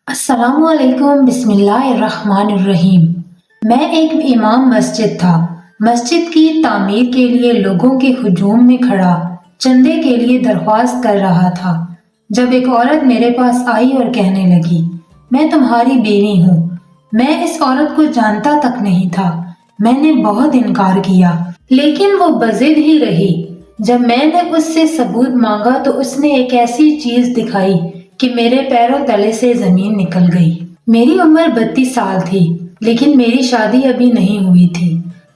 السلام علیکم، بسم اللہ الرحمن الرحیم۔ میں ایک امام مسجد تھا۔ مسجد کی تعمیر کے لیے لوگوں کے ہجوم میں کھڑا چندے کے لیے درخواست کر رہا تھا جب ایک عورت میرے پاس آئی اور کہنے لگی، میں تمہاری بیوی ہوں۔ میں اس عورت کو جانتا تک نہیں تھا۔ میں نے بہت انکار کیا لیکن وہ بضد ہی رہی۔ جب میں نے اس سے ثبوت مانگا تو اس نے ایک ایسی چیز دکھائی کہ میرے پیروں تلے سے زمین نکل گئی۔ میری عمر 32 سال تھی لیکن میری شادی ابھی نہیں ہوئی تھی۔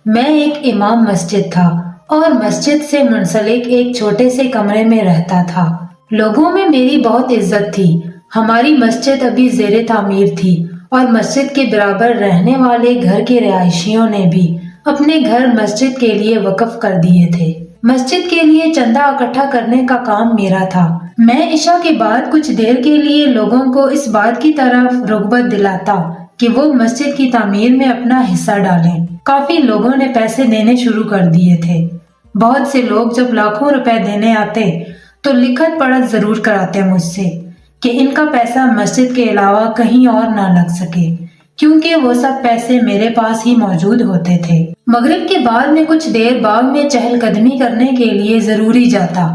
میں ایک امام مسجد تھا اور مسجد سے منسلک ایک چھوٹے سے کمرے میں رہتا تھا۔ لوگوں میں میری بہت عزت تھی۔ ہماری مسجد ابھی زیر تعمیر تھی اور مسجد کے برابر رہنے والے گھر کے رہائشیوں نے بھی اپنے گھر مسجد کے لیے وقف کر دیے تھے۔ مسجد کے لیے چندہ اکٹھا کرنے کا کام میرا تھا۔ میں عشاء کے بعد کچھ دیر کے لیے لوگوں کو اس بات کی طرف رغبت دلاتا کہ وہ مسجد کی تعمیر میں اپنا حصہ ڈالیں۔ کافی لوگوں نے پیسے دینے شروع کر دیے تھے۔ بہت سے لوگ جب لاکھوں روپے دینے آتے تو لکھت پڑھت ضرور کراتے مجھ سے کہ ان کا پیسہ مسجد کے علاوہ کہیں اور نہ لگ سکے، کیونکہ وہ سب پیسے میرے پاس ہی موجود ہوتے تھے۔ مغرب کے بعد میں کچھ دیر باغ میں چہل قدمی کرنے کے لیے ضروری جاتا،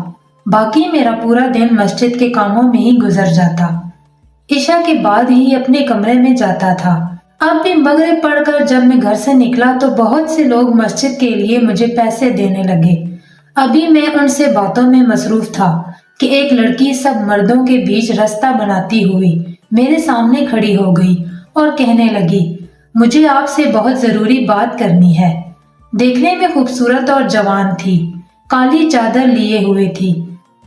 باقی میرا پورا دن مسجد کے کاموں میں ہی گزر جاتا۔ عشاء کے بعد ہی اپنے کمرے میں جاتا تھا۔ اب بھی مغرب پڑھ کر جب میں گھر سے نکلا تو بہت سے لوگ مسجد کے لیے مجھے پیسے دینے لگے۔ ابھی میں ان سے باتوں میں مصروف تھا کہ ایک لڑکی سب مردوں کے بیچ رستہ بناتی ہوئی میرے سامنے کھڑی ہو گئی اور کہنے لگی، مجھے آپ سے بہت ضروری بات کرنی ہے۔ دیکھنے میں خوبصورت اور جوان تھی، کالی چادر لیے ہوئے تھی،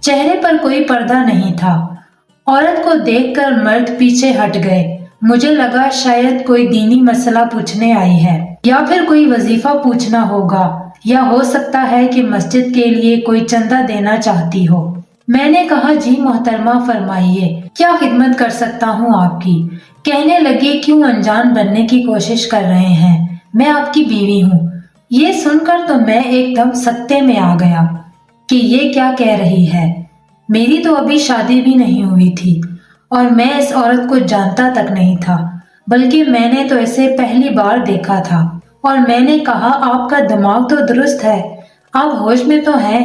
چہرے پر کوئی پردہ نہیں تھا۔ عورت کو دیکھ کر مرد پیچھے ہٹ گئے۔ مجھے لگا شاید کوئی دینی مسئلہ پوچھنے آئی ہے یا پھر کوئی وظیفہ پوچھنا ہوگا، یا ہو سکتا ہے کہ مسجد کے لیے کوئی چندہ دینا چاہتی ہو۔ میں نے کہا، جی محترمہ فرمائیے، کیا خدمت کر سکتا ہوں آپ کی؟ کہنے لگی، کیوں انجان بننے کی کوشش کر رہے ہیں؟ میں آپ کی بیوی ہوں۔ یہ سن کر تو میں ایک دم سکتے میں آ گیا کہ یہ کیا کہہ رہی ہے۔ میری تو ابھی شادی بھی نہیں ہوئی تھی اور میں اس عورت کو جانتا تک نہیں تھا، بلکہ میں نے تو اسے پہلی بار دیکھا تھا۔ اور میں نے کہا، آپ کا دماغ تو درست ہے، آپ ہوش میں تو ہیں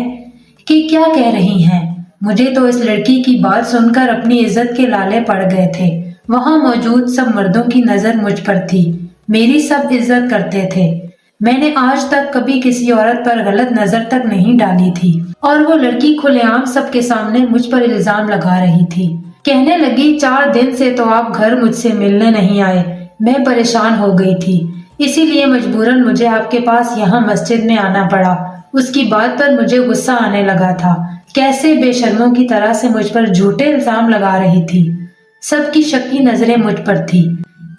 کہ کیا کہہ رہی ہیں؟ مجھے تو اس لڑکی کی بات سن کر اپنی عزت کے لالے پڑ گئے تھے۔ وہاں موجود سب مردوں کی نظر مجھ پر تھی، میری سب عزت کرتے تھے۔ میں نے آج تک کبھی کسی عورت پر غلط نظر تک نہیں ڈالی تھی، اور وہ لڑکی کھلے عام سب کے سامنے مجھ پر الزام لگا رہی تھی۔ کہنے لگی، 4 دن سے تو آپ گھر مجھ سے ملنے نہیں آئے۔ میں پریشان ہو گئی تھی، اسی لیے مجبوراً مجھے آپ کے پاس یہاں مسجد میں آنا پڑا۔ اس کی بات پر مجھے غصہ آنے لگا تھا، کیسے بے شرموں کی طرح سے مجھ پر جھوٹے الزام لگا رہی تھی۔ سب کی شکی نظریں مجھ پر تھی۔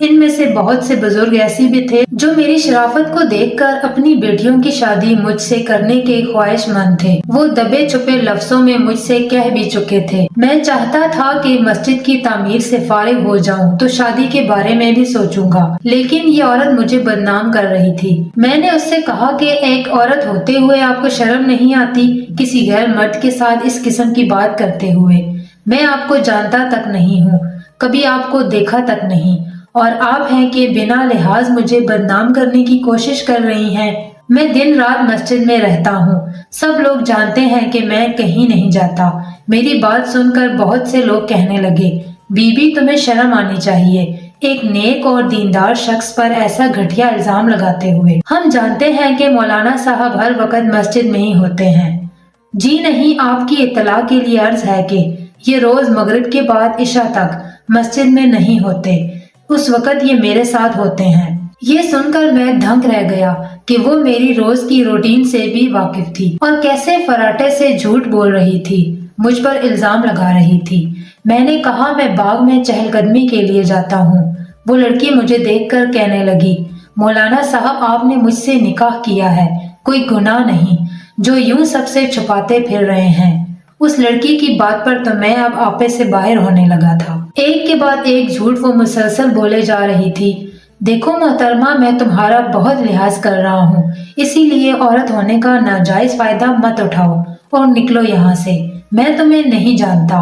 ان میں سے بہت سے بزرگ ایسی بھی تھے جو میری شرافت کو دیکھ کر اپنی بیٹیوں کی شادی مجھ سے کرنے کے خواہش مند تھے۔ وہ دبے چھپے لفظوں میں مجھ سے کہہ بھی چکے تھے۔ میں چاہتا تھا کہ مسجد کی تعمیر سے فارغ ہو جاؤں تو شادی کے بارے میں بھی سوچوں گا، لیکن یہ عورت مجھے بدنام کر رہی تھی۔ میں نے اس سے کہا کہ ایک عورت ہوتے ہوئے آپ کو شرم نہیں آتی کسی غیر مرد کے ساتھ اس قسم کی بات کرتے ہوئے؟ میں آپ کو جانتا تک نہیں ہوں، کبھی آپ کو دیکھا تک نہیں، اور آپ ہیں کہ بنا لحاظ مجھے بدنام کرنے کی کوشش کر رہی ہیں۔ میں دن رات مسجد میں رہتا ہوں، سب لوگ جانتے ہیں کہ میں کہیں نہیں جاتا۔ میری بات سن کر بہت سے لوگ کہنے لگے، بی بی تمہیں شرم آنی چاہیے، ایک نیک اور دیندار شخص پر ایسا گھٹیا الزام لگاتے ہوئے۔ ہم جانتے ہیں کہ مولانا صاحب ہر وقت مسجد میں ہی ہوتے ہیں۔ جی نہیں، آپ کی اطلاع کے لیے عرض ہے کہ یہ روز مغرب کے بعد عشاء تک مسجد میں نہیں ہوتے، اس وقت یہ میرے ساتھ ہوتے ہیں۔ یہ سن کر میں دھنک رہ گیا کہ وہ میری روز کی روٹین سے بھی واقف تھی اور کیسے فراٹے سے جھوٹ بول رہی تھی، مجھ پر الزام لگا رہی تھی۔ میں نے کہا، میں باغ میں چہل قدمی کے لیے جاتا ہوں۔ وہ لڑکی مجھے دیکھ کر کہنے لگی، مولانا صاحب آپ نے مجھ سے نکاح کیا ہے، کوئی گناہ نہیں جو یوں سب سے چھپاتے پھر رہے ہیں۔ اس لڑکی کی بات پر تو میں اب آپے سے باہر ہونے لگا تھا۔ ایک کے بعد ایک جھوٹ وہ مسلسل بولے جا رہی تھی۔ دیکھو محترمہ، میں تمہارا بہت لحاظ کر رہا ہوں، اسی لیے عورت ہونے کا ناجائز فائدہ مت اٹھاؤ اور نکلو یہاں سے۔ میں تمہیں نہیں جانتا،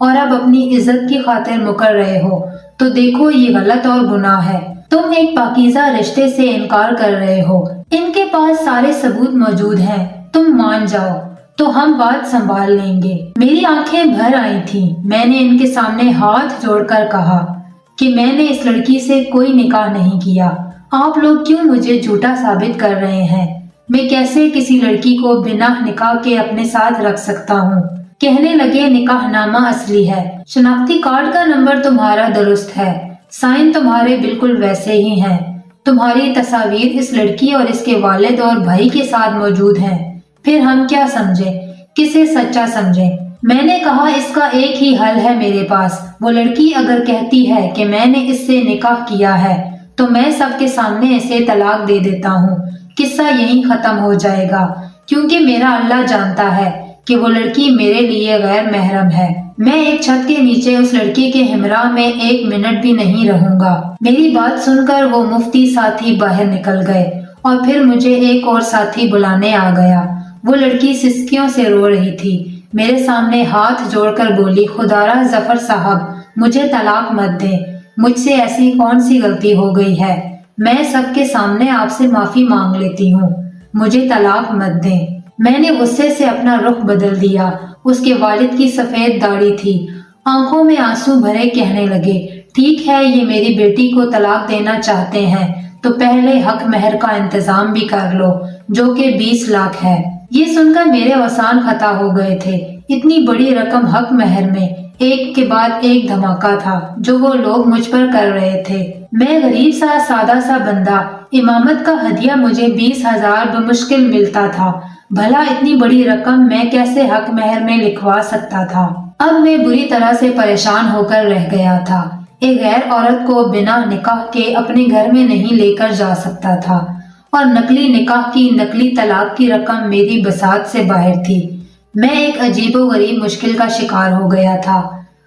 اور اب اپنی عزت کی خاطر مکر رہے ہو تو دیکھو یہ غلط اور گناہ ہے۔ تم ایک پاکیزہ رشتے سے انکار کر رہے ہو، ان کے پاس سارے ثبوت موجود ہیں، تم مان جاؤ تو ہم بات سنبھال لیں گے۔ میری آنکھیں بھر آئی تھیں۔ میں نے ان کے سامنے ہاتھ جوڑ کر کہا کہ میں نے اس لڑکی سے کوئی نکاح نہیں کیا۔ آپ لوگ کیوں مجھے جھوٹا ثابت کر رہے ہیں؟ میں کیسے کسی لڑکی کو بنا نکاح کے اپنے ساتھ رکھ سکتا ہوں؟ کہنے لگے نکاح نامہ اصلی ہے، شناختی کارڈ کا نمبر تمہارا درست ہے، سائن تمہارے بالکل ویسے ہی ہیں، تمہاری تصاویر اس لڑکی اور اس کے والد اور بھائی کے ساتھ موجود ہیں، پھر ہم کیا سمجھیں، کسے سچا سمجھیں؟ میں نے کہا اس کا ایک ہی حل ہے میرے پاس، وہ لڑکی اگر کہتی ہے کہ میں نے اس سے نکاح کیا ہے تو میں سب کے سامنے اسے طلاق دے دیتا ہوں، قصہ یہیں ختم ہو جائے گا، کیونکہ میرا اللہ جانتا ہے کہ وہ لڑکی میرے لیے غیر محرم ہے۔ میں ایک چھت کے نیچے اس لڑکی کے ہمراہ میں 1 منٹ بھی نہیں رہوں گا۔ میری بات سن کر وہ مفتی ساتھی باہر نکل گئے اور پھر مجھے ایک اور ساتھی بلانے آ گیا۔ وہ لڑکی سسکیوں سے رو رہی تھی، میرے سامنے ہاتھ جوڑ کر بولی، خدارا ظفر صاحب مجھے طلاق مت دیں، مجھ سے ایسی کون سی غلطی ہو گئی ہے، میں سب کے سامنے آپ سے معافی مانگ لیتی ہوں، مجھے طلاق مت دیں۔ میں نے غصے سے اپنا رخ بدل دیا۔ اس کے والد کی سفید داڑھی تھی، آنکھوں میں آنسو بھرے کہنے لگے، ٹھیک ہے یہ میری بیٹی کو طلاق دینا چاہتے ہیں تو پہلے حق مہر کا انتظام بھی کر لو جو کہ 20 لاکھ ہے۔ یہ سن کر میرے اوسان خطا ہو گئے تھے، اتنی بڑی رقم حق مہر میں ایک کے بعد ایک دھماکہ تھا جو وہ لوگ مجھ پر کر رہے تھے۔ میں غریب سا سادہ سا بندہ، امامت کا ہدیہ مجھے 20,000 بمشکل ملتا تھا، بھلا اتنی بڑی رقم میں کیسے حق مہر میں لکھوا سکتا تھا؟ اب میں بری طرح سے پریشان ہو کر رہ گیا تھا۔ ایک غیر عورت کو بنا نکاح کے اپنے گھر میں نہیں لے کر جا سکتا تھا اور نقلی نکاح کی نقلی طلاق کی رقم میری بساط سے باہر تھی۔ میں ایک عجیب و غریب مشکل کا شکار ہو گیا تھا۔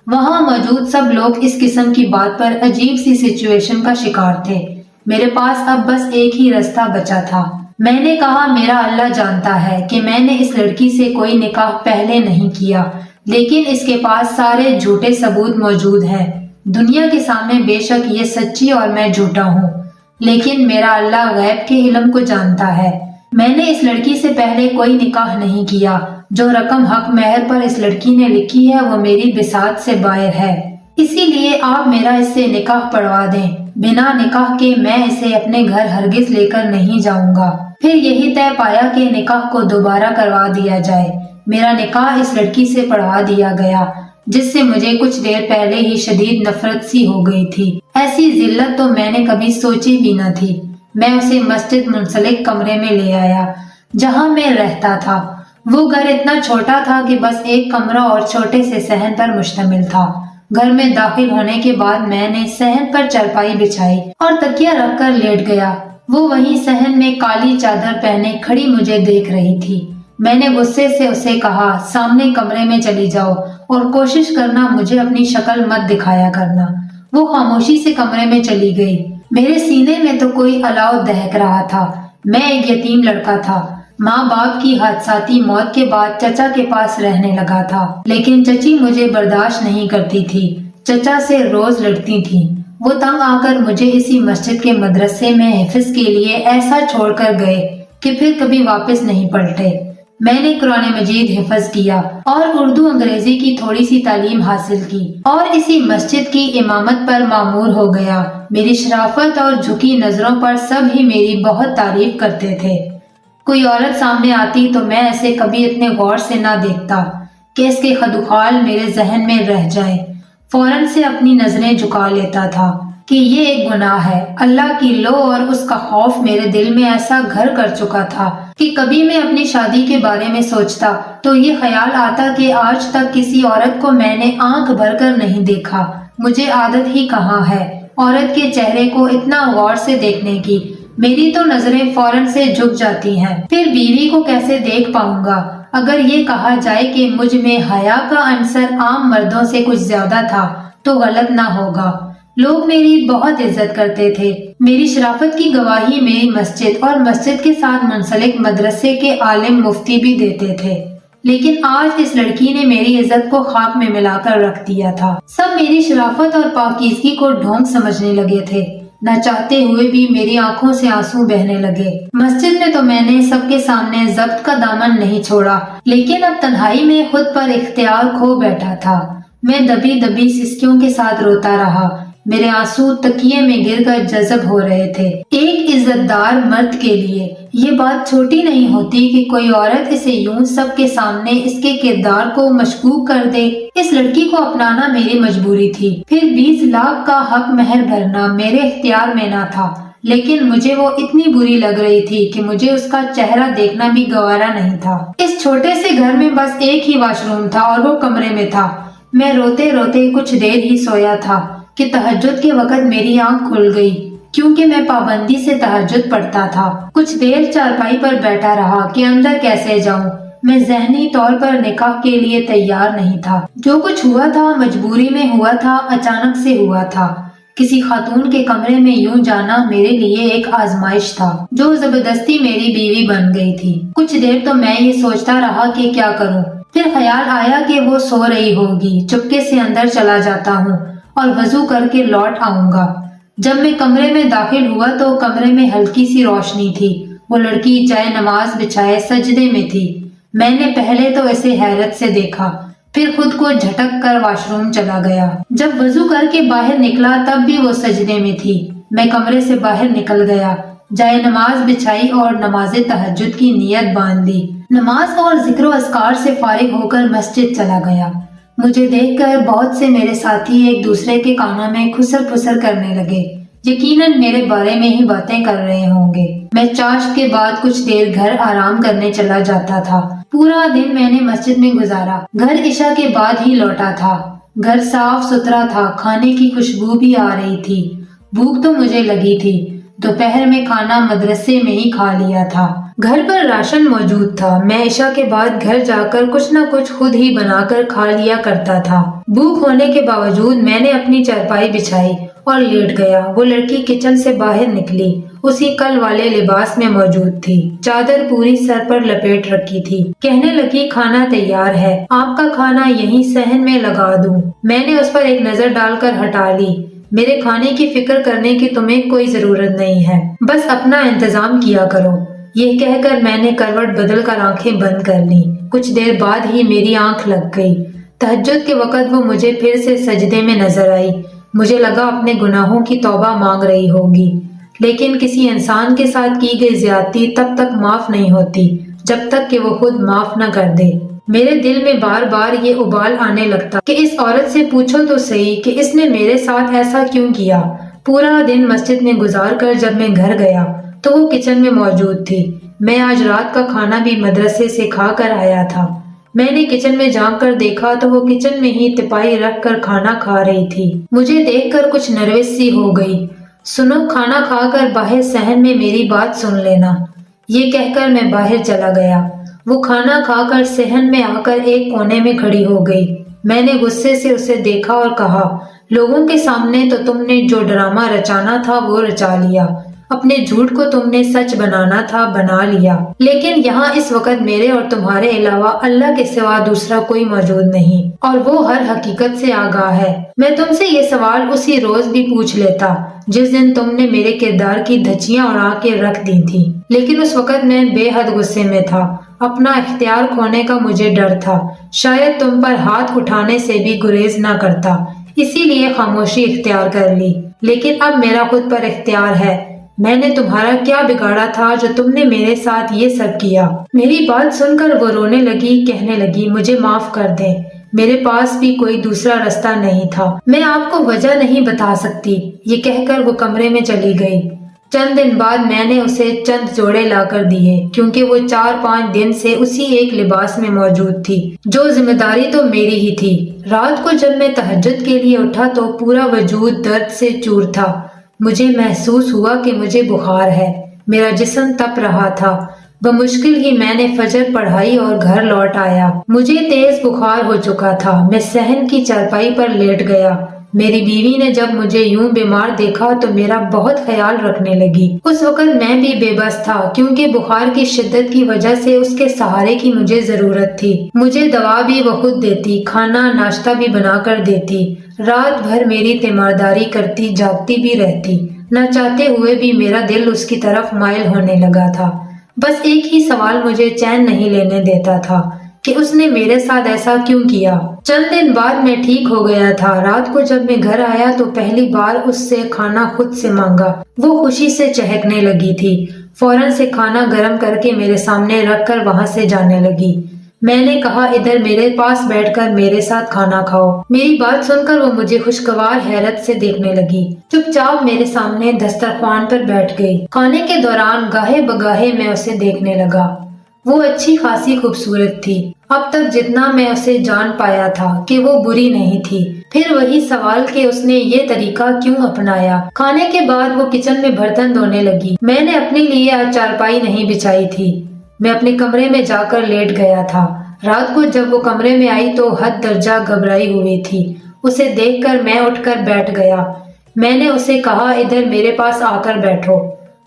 وہاں موجود سب لوگ اس قسم کی بات پر عجیب سی سچویشن کا شکار تھے۔ میرے پاس اب بس ایک ہی رستہ بچا تھا۔ میں نے کہا میرا اللہ جانتا ہے کہ میں نے اس لڑکی سے کوئی نکاح پہلے نہیں کیا، لیکن اس کے پاس سارے جھوٹے ثبوت موجود ہیں۔ دنیا کے سامنے بے شک یہ سچی اور میں جھوٹا ہوں، لیکن میرا اللہ غیب کے علم کو جانتا ہے۔ میں نے اس لڑکی سے پہلے کوئی نکاح نہیں کیا، جو رقم حق مہر پر اس لڑکی نے لکھی ہے وہ میری بساط سے باہر ہے، اسی لیے آپ میرا اس سے نکاح پڑھوا دیں۔ بنا نکاح کے میں اسے اپنے گھر ہرگز لے کر نہیں جاؤں گا۔ پھر یہی طے پایا کہ نکاح کو دوبارہ کروا دیا جائے۔ میرا نکاح اس لڑکی سے پڑھوا دیا گیا جس سے مجھے کچھ دیر پہلے ہی شدید نفرت سی ہو گئی تھی۔ ایسی ذلت تو میں نے کبھی سوچی بھی نہ تھی۔ میں اسے مسجد منسلک کمرے میں لے آیا جہاں میں رہتا تھا۔ وہ گھر اتنا چھوٹا تھا کہ بس ایک کمرہ اور چھوٹے سے صحن پر مشتمل تھا۔ گھر میں داخل ہونے کے بعد میں نے صحن پر چارپائی بچھائی اور تکیہ رکھ کر لیٹ گیا۔ وہ وہیں صحن میں کالی چادر پہنے کھڑی مجھے دیکھ رہی تھی۔ میں نے غصے سے اسے کہا سامنے کمرے میں چلی جاؤ اور کوشش کرنا مجھے اپنی شکل مت دکھایا کرنا۔ وہ خاموشی سے کمرے میں چلی گئی۔ میرے سینے میں تو کوئی الاؤ دہک رہا تھا۔ میں ایک یتیم لڑکا تھا۔ ماں باپ کی حادثاتی موت کے بعد چچا کے پاس رہنے لگا تھا، لیکن چچی مجھے برداشت نہیں کرتی تھی، چچا سے روز لڑتی تھی۔ وہ تنگ آ کر مجھے اسی مسجد کے مدرسے میں حفظ کے لیے ایسا چھوڑ کر گئے کہ پھر کبھی واپس نہیں پلٹے۔ میں نے قرآن مجید حفظ کیا اور اردو انگریزی کی تھوڑی سی تعلیم حاصل کی اور اسی مسجد کی امامت پر مامور ہو گیا۔ میری شرافت اور جھکی نظروں پر سب ہی میری بہت تعریف کرتے تھے۔ کوئی عورت سامنے آتی تو میں اسے کبھی اتنے غور سے نہ دیکھتا کہ اس کے خدوخال میرے ذہن میں رہ جائیں۔ فوراً سے اپنی نظریں جھکا لیتا تھا کہ یہ ایک گناہ ہے۔ اللہ کی لو اور اس کا خوف میرے دل میں ایسا گھر کر چکا تھا کہ کبھی میں اپنی شادی کے بارے میں سوچتا تو یہ خیال آتا کہ آج تک کسی عورت کو میں نے آنکھ بھر کر نہیں دیکھا۔ مجھے عادت ہی کہاں ہے عورت کے چہرے کو اتنا غور سے دیکھنے کی۔ میری تو نظریں فوراً سے جھک جاتی ہیں۔ پھر بیوی کو کیسے دیکھ پاؤں گا؟ اگر یہ کہا جائے کہ مجھ میں حیا کا عنصر عام مردوں سے کچھ زیادہ تھا تو غلط نہ ہوگا۔ لوگ میری بہت عزت کرتے تھے۔ میری شرافت کی گواہی میری مسجد اور مسجد کے ساتھ منسلک مدرسے کے عالم مفتی بھی دیتے تھے، لیکن آج اس لڑکی نے میری عزت کو خاک میں ملا کر رکھ دیا تھا۔ سب میری شرافت اور پاکیزگی کو ڈھونگ سمجھنے لگے تھے۔ نہ چاہتے ہوئے بھی میری آنکھوں سے آنسو بہنے لگے۔ مسجد میں تو میں نے سب کے سامنے ضبط کا دامن نہیں چھوڑا، لیکن اب تنہائی میں خود پر اختیار کھو بیٹھا تھا۔ میں دبی دبی سسکیوں کے ساتھ روتا رہا۔ میرے آنسو تکیے میں گر کر جذب ہو رہے تھے۔ ایک عزت دار مرد کے لیے یہ بات چھوٹی نہیں ہوتی کہ کوئی عورت اسے یوں سب کے سامنے اس کے کردار کو مشکوک کر دے۔ اس لڑکی کو اپنانا میری مجبوری تھی۔ پھر 20 لاکھ کا حق مہر بھرنا میرے اختیار میں نہ تھا، لیکن مجھے وہ اتنی بری لگ رہی تھی کہ مجھے اس کا چہرہ دیکھنا بھی گوارا نہیں تھا۔ اس چھوٹے سے گھر میں بس ایک ہی واش روم تھا اور وہ کمرے میں تھا۔ میں روتے روتے کچھ دیر ہی سویا تھا کہ تہجد کے وقت میری آنکھ کھل گئی، کیونکہ میں پابندی سے تہجد پڑھتا تھا۔ کچھ دیر چارپائی پر بیٹھا رہا کہ اندر کیسے جاؤں۔ میں ذہنی طور پر نکاح کے لیے تیار نہیں تھا۔ جو کچھ ہوا تھا مجبوری میں ہوا تھا، اچانک سے ہوا تھا۔ کسی خاتون کے کمرے میں یوں جانا میرے لیے ایک آزمائش تھا جو زبردستی میری بیوی بن گئی تھی۔ کچھ دیر تو میں یہ سوچتا رہا کہ کیا کروں۔ پھر خیال آیا کہ وہ سو رہی ہوگی، چپکے سے اندر چلا جاتا ہوں اور وضو کر کے لوٹ آؤں گا۔ جب میں کمرے میں داخل ہوا تو کمرے میں ہلکی سی روشنی تھی۔ وہ لڑکی جائے نماز بچھائے سجدے میں تھی۔ میں نے پہلے تو اسے حیرت سے دیکھا، پھر خود کو جھٹک کر واش روم چلا گیا۔ جب وضو کر کے باہر نکلا تب بھی وہ سجدے میں تھی۔ میں کمرے سے باہر نکل گیا، جائے نماز بچھائی اور نماز تہجد کی نیت باندھ لی۔ نماز اور ذکر و اذکار سے فارغ ہو کر مسجد چلا گیا۔ مجھے دیکھ کر بہت سے میرے ساتھی ایک دوسرے کے کانوں میں خسر پھسر کرنے لگے۔ یقیناً میرے بارے میں ہی باتیں کر رہے ہوں گے۔ میں چاشت کے بعد کچھ دیر گھر آرام کرنے چلا جاتا تھا۔ پورا دن میں نے مسجد میں گزارا۔ گھر عشاء کے بعد ہی لوٹا تھا۔ گھر صاف ستھرا تھا، کھانے کی خوشبو بھی آ رہی تھی۔ بھوک تو مجھے لگی تھی۔ دوپہر میں کھانا مدرسے میں ہی کھا لیا تھا۔ گھر پر راشن موجود تھا۔ میں عشاء کے بعد گھر جا کر کچھ نہ کچھ خود ہی بنا کر کھا لیا کرتا تھا۔ بھوک ہونے کے باوجود میں نے اپنی چارپائی بچھائی اور لیٹ گیا۔ وہ لڑکی کچن سے باہر نکلی، اسی کل والے لباس میں موجود تھی، چادر پوری سر پر لپیٹ رکھی تھی۔ کہنے لگی کھانا تیار ہے، آپ کا کھانا یہیں صحن میں لگا دوں۔ میں نے اس پر ایک نظر ڈال کر ہٹا لی۔ میرے کھانے کی فکر کرنے کی تمہیں کوئی ضرورت نہیں ہے، بس اپنا انتظام کیا کرو۔ یہ کہہ کر میں نے کروٹ بدل کر آنکھیں بند کر لیں۔ کچھ دیر بعد ہی میری آنکھ لگ گئی۔ تہجد کے وقت وہ مجھے پھر سے سجدے میں نظر آئی۔ مجھے لگا اپنے گناہوں کی توبہ مانگ رہی ہوگی، لیکن کسی انسان کے ساتھ کی گئی زیادتی تب تک معاف نہیں ہوتی جب تک کہ وہ خود معاف نہ کر دے۔ میرے دل میں بار بار یہ ابال آنے لگتا کہ اس عورت سے پوچھو تو صحیح کہ اس نے میرے ساتھ ایسا کیوں کیا۔ پورا دن مسجد میں گزار کر جب میں گھر گیا تو وہ کچن میں موجود تھی۔ میں آج رات کا کھانا بھی مدرسے سے کھا کر آیا تھا۔ میں نے کچن میں جھانک کر دیکھا تو وہ کچن میں ہی تپائی رکھ کر کھانا کھا رہی تھی۔ مجھے دیکھ کر کچھ نروس سی ہو گئی۔ سنو، کھانا کھا کر باہر صحن میں میری بات سن لینا۔ یہ کہہ کر میں باہر چلا گیا۔ وہ کھانا کھا کر صحن میں آ کر ایک کونے میں کھڑی ہو گئی۔ میں نے غصے سے اسے دیکھا اور کہا، لوگوں کے سامنے تو تم نے جو ڈرامہ رچانا تھا وہ رچا لیا، اپنے جھوٹ کو تم نے سچ بنانا تھا بنا لیا، لیکن یہاں اس وقت میرے اور تمہارے علاوہ اللہ کے سوا دوسرا کوئی موجود نہیں، اور وہ ہر حقیقت سے آگاہ ہے۔ میں تم سے یہ سوال اسی روز بھی پوچھ لیتا جس دن تم نے میرے کردار کی دھچیاں اڑا کے رکھ دی تھی، لیکن اس وقت میں بے حد غصے میں تھا۔ اپنا اختیار کھونے کا مجھے ڈر تھا، شاید تم پر ہاتھ اٹھانے سے بھی گریز نہ کرتا، اسی لیے خاموشی اختیار کر لی۔ لیکن اب میرا خود پر اختیار ہے۔ میں نے تمہارا کیا بگاڑا تھا جو تم نے میرے ساتھ یہ سب کیا؟ میری بات سن کر وہ رونے لگی، کہنے لگی، مجھے معاف کر دیں، میرے پاس بھی کوئی دوسرا رستہ نہیں تھا، میں آپ کو وجہ نہیں بتا سکتی۔ یہ کہہ کر وہ کمرے میں چلی گئی۔ چند دن بعد میں نے اسے چند جوڑے لا کر دیے، کیونکہ وہ 4-5 دن سے اسی ایک لباس میں موجود تھی، جو ذمہ داری تو میری ہی تھی۔ رات کو جب میں تہجد کے لیے اٹھا تو پورا وجود درد سے چور تھا۔ مجھے محسوس ہوا کہ مجھے بخار ہے، میرا جسم تپ رہا تھا۔ بمشکل ہی میں نے فجر پڑھائی اور گھر لوٹ آیا۔ مجھے تیز بخار ہو چکا تھا۔ میں صحن کی چارپائی پر لیٹ گیا۔ میری بیوی نے جب مجھے یوں بیمار دیکھا تو میرا بہت خیال رکھنے لگی۔ اس وقت میں بھی بے بس تھا کیونکہ بخار کی شدت کی وجہ سے اس کے سہارے کی مجھے ضرورت تھی۔ مجھے دوا بھی وہ خود دیتی، کھانا ناشتہ بھی بنا کر دیتی، رات بھر میری تیمارداری کرتی، جاگتی بھی رہتی۔ نہ چاہتے ہوئے بھی میرا دل اس کی طرف مائل ہونے لگا تھا۔ بس ایک ہی سوال مجھے چین نہیں لینے دیتا تھا کہ اس نے میرے ساتھ ایسا کیوں کیا۔ چند دن بعد میں ٹھیک ہو گیا تھا۔ رات کو جب میں گھر آیا تو پہلی بار اس سے کھانا خود سے مانگا۔ وہ خوشی سے چہکنے لگی تھی، فوراً سے کھانا گرم کر کے میرے سامنے رکھ کر وہاں سے جانے لگی۔ میں نے کہا ادھر میرے پاس بیٹھ کر میرے ساتھ کھانا کھاؤ۔ میری بات سن کر وہ مجھے خوشگوار حیرت سے دیکھنے لگی، چپ چاپ میرے سامنے دسترخوان پر بیٹھ گئی۔ کھانے کے دوران گاہے بگاہے میں اسے دیکھنے لگا۔ وہ اچھی خاصی خوبصورت تھی۔ اب تک جتنا میں اسے جان پایا تھا کہ وہ بری نہیں تھی۔ پھر وہی سوال کہ اس نے یہ طریقہ کیوں اپنایا۔ کھانے کے بعد وہ کچن میں برتن دھونے لگی۔ میں نے اپنے لیے آج چارپائی نہیں بچھائی تھی۔ میں اپنے کمرے میں جا کر لیٹ گیا تھا۔ رات کو جب وہ کمرے میں آئی تو حد درجہ گھبرائی ہوئی تھی۔ اسے دیکھ کر میں اٹھ کر بیٹھ گیا۔ میں نے اسے کہا ادھر میرے پاس آ کر بیٹھو۔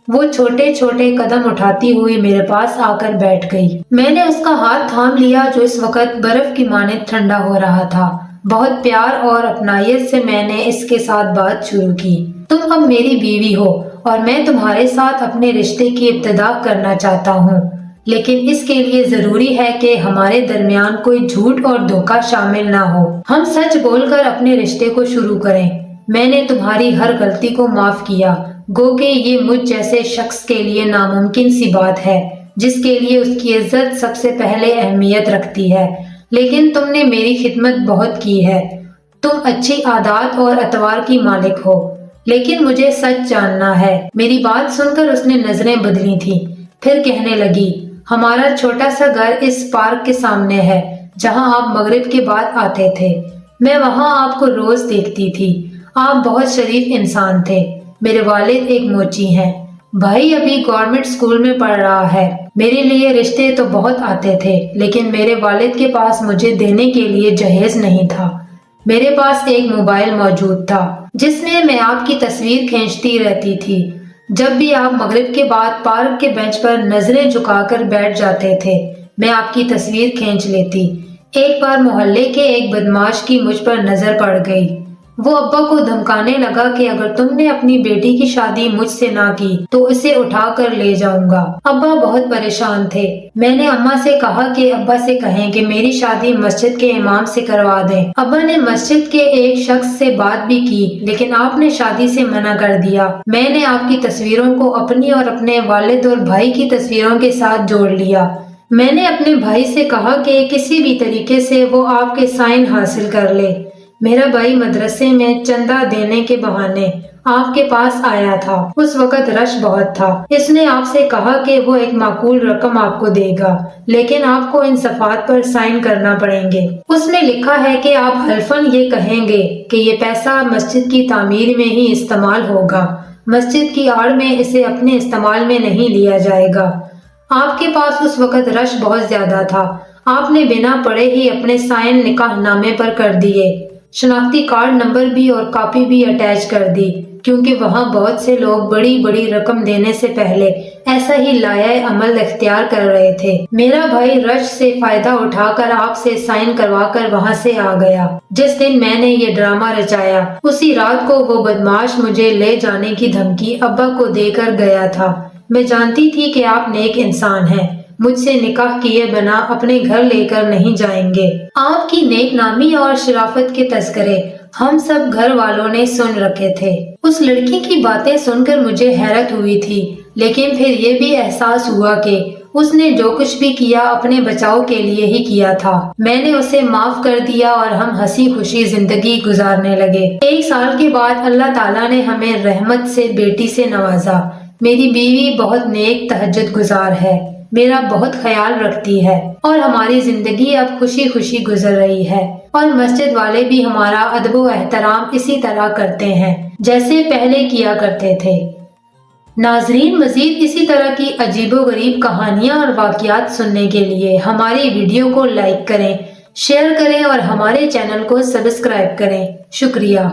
وہ چھوٹے چھوٹے قدم اٹھاتی ہوئی میرے پاس آ کر بیٹھ گئی۔ میں نے اس کا ہاتھ تھام لیا جو اس وقت برف کی مانند ٹھنڈا ہو رہا تھا۔ بہت پیار اور اپنائیت سے میں نے اس کے ساتھ بات شروع کی۔ تم اب میری بیوی ہو اور میں تمہارے ساتھ اپنے رشتے کی ابتدا کرنا چاہتا ہوں، لیکن اس کے لیے ضروری ہے کہ ہمارے درمیان کوئی جھوٹ اور دھوکہ شامل نہ ہو۔ ہم سچ بول کر اپنے رشتے کو شروع کریں۔ میں نے تمہاری ہر غلطی کو معاف کیا، گو کہ یہ مجھ جیسے شخص کے لیے ناممکن سی بات ہے جس کے لیے اس کی عزت سب سے پہلے اہمیت رکھتی ہے، لیکن تم نے میری خدمت بہت کی ہے۔ تم اچھی عادات اور اطوار کی مالک ہو، لیکن مجھے سچ جاننا ہے۔ میری بات سن کر اس نے نظریں بدلی تھی، پھر کہنے لگی ہمارا چھوٹا سا گھر اس پارک کے سامنے ہے جہاں آپ مغرب کے بعد آتے تھے۔ میں وہاں آپ کو روز دیکھتی تھی۔ آپ بہت شریف انسان تھے۔ میرے والد ایک موچی ہیں، بھائی ابھی گورنمنٹ اسکول میں پڑھ رہا ہے۔ میرے لیے رشتے تو بہت آتے تھے، لیکن میرے والد کے پاس مجھے دینے کے لیے جہیز نہیں تھا۔ میرے پاس ایک موبائل موجود تھا جس میں میں آپ کی تصویر کھینچتی رہتی تھی۔ جب بھی آپ مغرب کے بعد پارک کے بینچ پر نظریں جھکا کر بیٹھ جاتے تھے، میں آپ کی تصویر کھینچ لیتی۔ ایک بار محلے کے ایک بدماش کی مجھ پر نظر پڑ گئی۔ وہ ابا کو دھمکانے لگا کہ اگر تم نے اپنی بیٹی کی شادی مجھ سے نہ کی تو اسے اٹھا کر لے جاؤں گا۔ ابا بہت پریشان تھے۔ میں نے اماں سے کہا کہ ابا سے کہیں کہ میری شادی مسجد کے امام سے کروا دیں۔ ابا نے مسجد کے ایک شخص سے بات بھی کی، لیکن آپ نے شادی سے منع کر دیا۔ میں نے آپ کی تصویروں کو اپنی اور اپنے والد اور بھائی کی تصویروں کے ساتھ جوڑ لیا۔ میں نے اپنے بھائی سے کہا کہ کسی بھی طریقے سے وہ آپ کے سائن حاصل کر لے۔ میرا بھائی مدرسے میں چندہ دینے کے بہانے آپ کے پاس آیا تھا۔ اس وقت رش بہت تھا۔ اس نے آپ سے کہا کہ وہ ایک معقول رقم آپ کو دے گا، لیکن آپ کو ان صفحات پر سائن کرنا پڑیں گے۔ اس میں لکھا ہے کہ آپ حلفاً یہ کہیں گے کہ یہ پیسہ مسجد کی تعمیر میں ہی استعمال ہوگا، مسجد کی آڑ میں اسے اپنے استعمال میں نہیں لیا جائے گا۔ آپ کے پاس اس وقت رش بہت زیادہ تھا۔ آپ نے بنا پڑھے ہی اپنے سائن نکاح نامے پر کر دیے، شناختی کارڈ نمبر بھی اور کاپی بھی اٹیچ کر دی، کیونکہ وہاں بہت سے لوگ بڑی بڑی رقم دینے سے پہلے ایسا ہی لائحہ عمل اختیار کر رہے تھے۔ میرا بھائی رش سے فائدہ اٹھا کر آپ سے سائن کروا کر وہاں سے آ گیا۔ جس دن میں نے یہ ڈرامہ رچایا، اسی رات کو وہ بدماش مجھے لے جانے کی دھمکی ابا کو دے کر گیا تھا۔ میں جانتی تھی کہ آپ نیک انسان ہیں، مجھ سے نکاح کیے بنا اپنے گھر لے کر نہیں جائیں گے۔ آپ کی نیک نامی اور شرافت کے تذکرے ہم سب گھر والوں نے سن رکھے تھے۔ اس لڑکی کی باتیں سن کر مجھے حیرت ہوئی تھی، لیکن پھر یہ بھی احساس ہوا کہ اس نے جو کچھ بھی کیا اپنے بچاؤ کے لیے ہی کیا تھا۔ میں نے اسے معاف کر دیا اور ہم ہنسی خوشی زندگی گزارنے لگے۔ 1 سال کے بعد اللہ تعالیٰ نے ہمیں رحمت سے بیٹی سے نوازا۔ میری بیوی بہت نیک تہجد گزار ہے، میرا بہت خیال رکھتی ہے، اور ہماری زندگی اب خوشی خوشی گزر رہی ہے، اور مسجد والے بھی ہمارا ادب و احترام اسی طرح کرتے ہیں جیسے پہلے کیا کرتے تھے۔ ناظرین، مزید اسی طرح کی عجیب و غریب کہانیاں اور واقعات سننے کے لیے ہماری ویڈیو کو لائک کریں، شیئر کریں اور ہمارے چینل کو سبسکرائب کریں۔ شکریہ۔